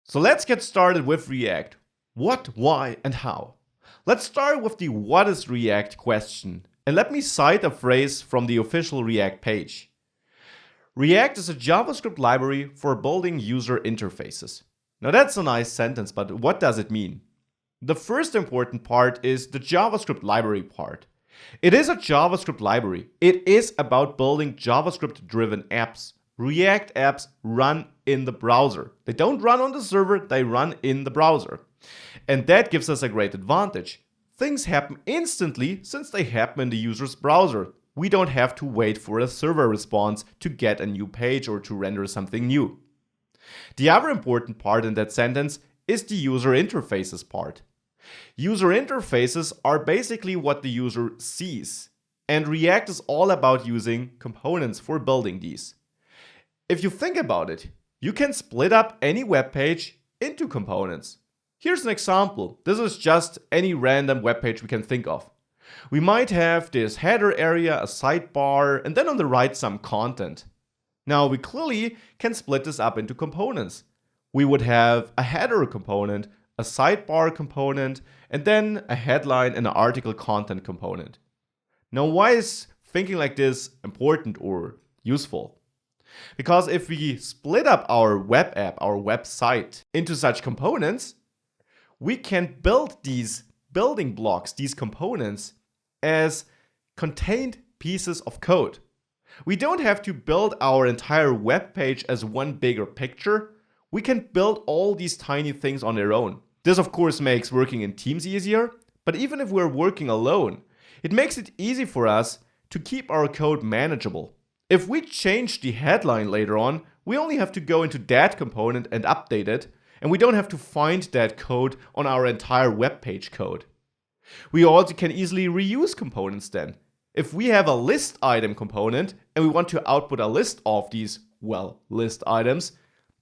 So let's get started with React. What, why, and how? Let's start with the what is React question. And let me cite a phrase from the official React page. React is a JavaScript library for building user interfaces. Now that's a nice sentence, but what does it mean? The first important part is the JavaScript library part. It is a JavaScript library. It is about building JavaScript-driven apps. React apps run in the browser. They don't run on the server, they run in the browser. And that gives us a great advantage. Things happen instantly since they happen in the user's browser. We don't have to wait for a server response to get a new page or to render something new. The other important part in that sentence is the user interfaces part. User interfaces are basically what the user sees, and React is all about using components for building these. If you think about it, you can split up any web page into components. Here's an example. This is just any random web page we can think of. We might have this header area, a sidebar, and then on the right some content. Now we clearly can split this up into components. We would have a header component, a sidebar component, and then a headline and an article content component. Now why is thinking like this important or useful? Because if we split up our web app, our website, into such components, we can build these building blocks, these components, as contained pieces of code. We don't have to build our entire web page as one bigger picture. We can build all these tiny things on their own. This of course makes working in teams easier, but even if we're working alone, it makes it easy for us to keep our code manageable. If we change the headline later on, we only have to go into that component and update it, and we don't have to find that code on our entire web page code. We also can easily reuse components then. If we have a list item component and we want to output a list of these, list items,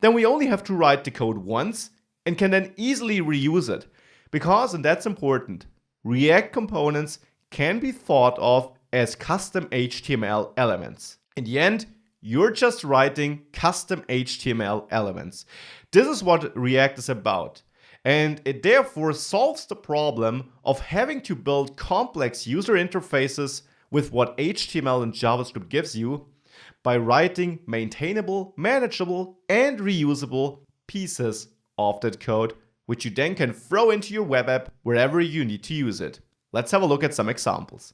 then we only have to write the code once and can then easily reuse it. Because, and that's important, React components can be thought of as custom HTML elements. In the end, you're just writing custom HTML elements. This is what React is about. And it therefore solves the problem of having to build complex user interfaces with what HTML and JavaScript gives you by writing maintainable, manageable, and reusable pieces of that code, which you then can throw into your web app wherever you need to use it. Let's have a look at some examples.